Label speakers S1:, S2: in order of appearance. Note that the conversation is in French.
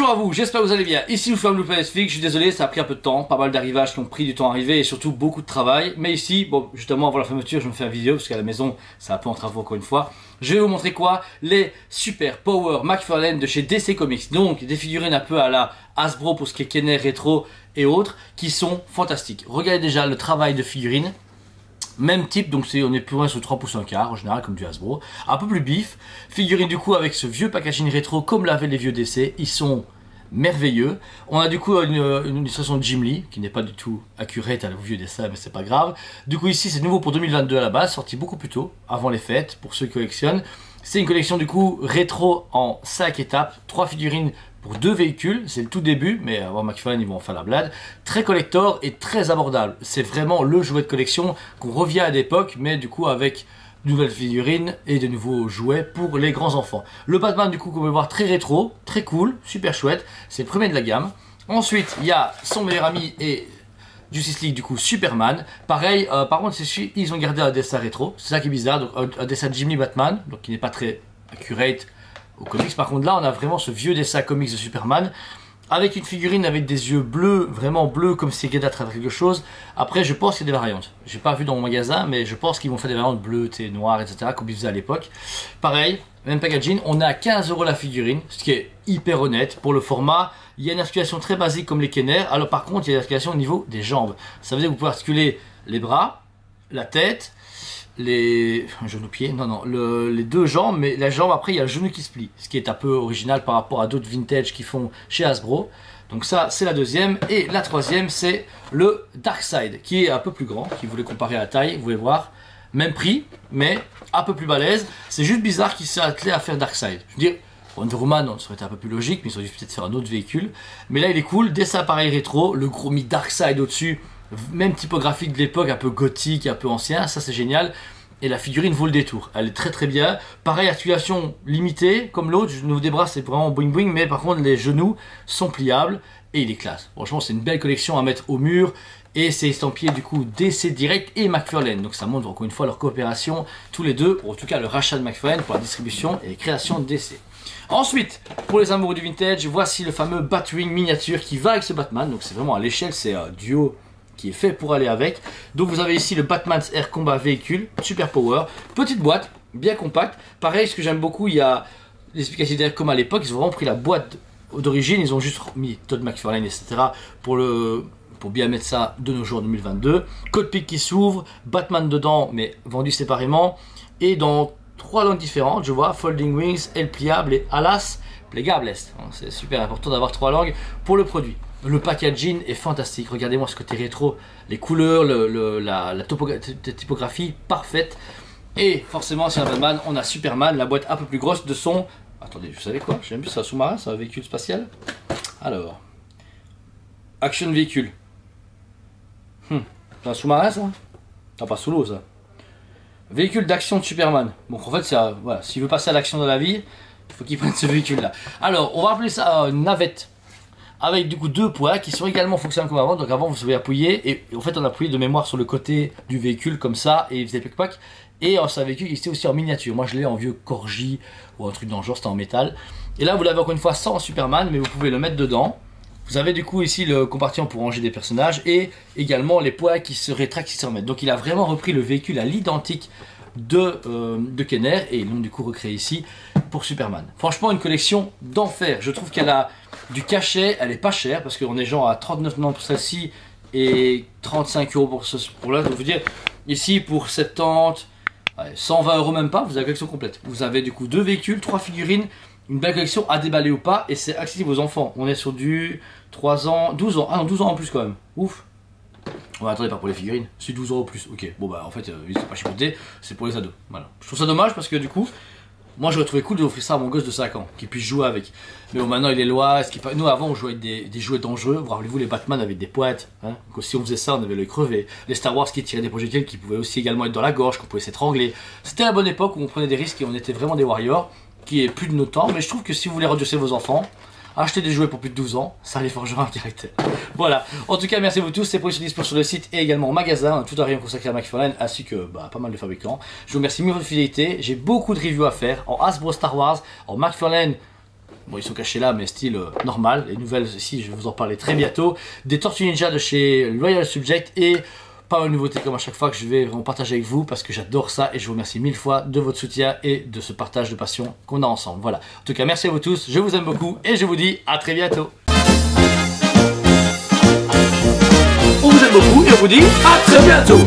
S1: Bonjour à vous, j'espère que vous allez bien. Ici nous sommes Looping Netflix, je suis désolé, ça a pris un peu de temps, pas mal d'arrivages qui ont pris du temps à arriver et surtout beaucoup de travail. Mais ici, bon, justement avant la fermeture, je me fais une vidéo parce qu'à la maison, c'est un peu en travaux encore une fois. Je vais vous montrer quoi? Les Super Power McFarlane de chez DC Comics. Donc des figurines un peu à la Hasbro pour ce qui est Kenner, rétro et autres, qui sont fantastiques. Regardez déjà le travail de figurines. Même type, donc on est plus loin sur 3 pouces un quart, en général comme du Hasbro. Un peu plus bif. Figurine du coup avec ce vieux packaging rétro comme l'avaient les vieux DC. Ils sont merveilleux. On a du coup une illustration de Jim Lee, qui n'est pas du tout accurate à vos vieux dessins, mais c'est pas grave. Du coup ici c'est nouveau pour 2022 à la base, sorti beaucoup plus tôt, avant les fêtes, pour ceux qui collectionnent. C'est une collection du coup rétro en 5 étapes, 3 figurines pour 2 véhicules, c'est le tout début, mais avant McFarlane ils vont en faire la blague. Très collector et très abordable. C'est vraiment le jouet de collection qu'on revient à l'époque, mais du coup avec de nouvelles figurines et de nouveaux jouets pour les grands enfants. Le Batman du coup qu'on peut voir très rétro, très cool, super chouette, c'est le premier de la gamme. Ensuite il y a son meilleur ami et Justice League du coup Superman. Pareil, par contre ils ont gardé un dessin rétro, c'est ça qui est bizarre, donc un dessin de Jim Lee Batman, donc qui n'est pas très accurate au comics. Par contre là on a vraiment ce vieux dessin comics de Superman avec une figurine avec des yeux bleus, vraiment bleus comme si c'était à travers quelque chose. Après je pense qu'il y a des variantes, j'ai pas vu dans mon magasin mais je pense qu'ils vont faire des variantes bleues, noires, etc. comme ils faisaient à l'époque. Pareil, même packaging, on a à 15 € la figurine, ce qui est hyper honnête pour le format. Il y a une articulation très basique comme les Kenner, alors par contre il y a une articulation au niveau des jambes. Ça veut dire que vous pouvez articuler les bras, la tête, les genoux-pieds, les deux jambes, mais la jambe après il y a le genou qui se plie, ce qui est un peu original par rapport à d'autres vintage qui font chez Hasbro. Donc ça c'est la deuxième, et la troisième c'est le Darkseid qui est un peu plus grand, qui voulait comparer à la taille, vous pouvez voir, même prix, mais un peu plus balèze. C'est juste bizarre qu'il s'est attelé à faire Darkseid. Je veux dire, Wonder Woman, ça aurait été un peu plus logique, mais ils auraient dû peut-être faire un autre véhicule. Mais là il est cool, dessin pareil rétro, le gros mis Darkseid au-dessus. Même typographique de l'époque, un peu gothique, un peu ancien, ça c'est génial. Et la figurine vaut le détour, elle est très très bien. Pareil, articulation limitée, comme l'autre, au niveau des bras c'est vraiment boing boing, mais par contre les genoux sont pliables et il est classe. Franchement c'est une belle collection à mettre au mur. Et c'est estampillé du coup DC Direct et McFarlane. Donc ça montre encore une fois leur coopération, tous les deux, ou en tout cas le rachat de McFarlane pour la distribution et les créations de DC. Ensuite, pour les amoureux du vintage, voici le fameux Batwing miniature qui va avec ce Batman. Donc c'est vraiment à l'échelle, c'est un duo qui est fait pour aller avec. Donc vous avez ici le Batman's Air Combat véhicule, Super Power, petite boîte, bien compacte. Pareil, ce que j'aime beaucoup, il y a l'explication derrière comme à l'époque, ils ont vraiment pris la boîte d'origine, ils ont juste mis Todd McFarlane, etc. pour bien mettre ça de nos jours en 2022. Cockpit qui s'ouvre, Batman dedans, mais vendu séparément, et dans 3 langues différentes, je vois, Folding Wings, aile pliable et alas plegable. C'est super important d'avoir 3 langues pour le produit. Le packaging est fantastique, regardez-moi ce côté rétro, les couleurs, la typographie parfaite. Et forcément sur un Batman, on a Superman, la boîte un peu plus grosse de son... Attendez, vous savez quoi? J'aime plus, c'est un sous-marin, c'est un véhicule spatial. Alors, Action Véhicule. C'est un sous-marin ça? Non, pas sous l'eau ça. Véhicule d'action de Superman. Donc en fait, voilà, s'il veut passer à l'action dans la vie, il faut qu'il prenne ce véhicule là. Alors, on va appeler ça une navette. Avec du coup 2 poids qui sont également fonctionnels comme avant. Donc avant vous pouvez appuyer et en fait on appuyait de mémoire sur le côté du véhicule comme ça et il faisait plic-plac. Et c'est un véhicule qui était aussi en miniature. Moi je l'ai en vieux Corgi ou un truc dans le genre, c'était en métal. Et là vous l'avez encore une fois sans Superman, mais vous pouvez le mettre dedans. Vous avez du coup ici le compartiment pour ranger des personnages et également les poids qui se rétractent, qui se remettent. Donc il a vraiment repris le véhicule à l'identique de Kenner et ils l'ont du coup recréé ici pour Superman. Franchement une collection d'enfer. Je trouve qu'elle a du cachet, elle est pas chère parce qu'on est genre à 39,90 pour celle-ci et 35 € pour là. Donc vous dire ici pour 70, 120 € même pas, vous avez la collection complète. Vous avez du coup 2 véhicules, 3 figurines, une belle collection à déballer ou pas et c'est accessible aux enfants. On est sur du 3 ans, 12 ans, ah non 12 ans en plus quand même, ouf. Ouais, attendez, pas pour les figurines, c'est 12 € plus, ok. Bon bah en fait, c'est pas chipoté, c'est pour les ados, voilà. Je trouve ça dommage parce que du coup, moi j'aurais trouvé cool d'offrir ça à mon gosse de 5 ans, qu'il puisse jouer avec. Mais bon maintenant il est loin, nous avant on jouait avec des jouets dangereux, rappelez-vous les Batman avec des poètes, hein. Donc si on faisait ça on avait l'œil crevé. Les Star Wars qui tiraient des projectiles qui pouvaient aussi également être dans la gorge, qu'on pouvait s'étrangler. C'était la bonne époque où on prenait des risques et on était vraiment des warriors, qui est plus de notre temps, mais je trouve que si vous voulez reducer vos enfants, acheter des jouets pour plus de 12 ans, ça les forgera un caractère. Voilà, en tout cas merci à vous tous, c'est pour disponible sur le site et également au magasin, tout à rien consacré à McFarlane ainsi que pas mal de fabricants. Je vous remercie de votre fidélité, j'ai beaucoup de reviews à faire en Hasbro Star Wars, en McFarlane Bon, ils sont cachés là, mais style normal. Les nouvelles ici, je vais vous en parler très bientôt. Des Tortues Ninja de chez Loyal Subject et pas une nouveauté comme à chaque fois que je vais vraiment partager avec vous parce que j'adore ça et je vous remercie 1000 fois de votre soutien et de ce partage de passion qu'on a ensemble. Voilà. En tout cas, merci à vous tous, je vous aime beaucoup et je vous dis à très bientôt. On vous aime beaucoup et on vous dit à très bientôt.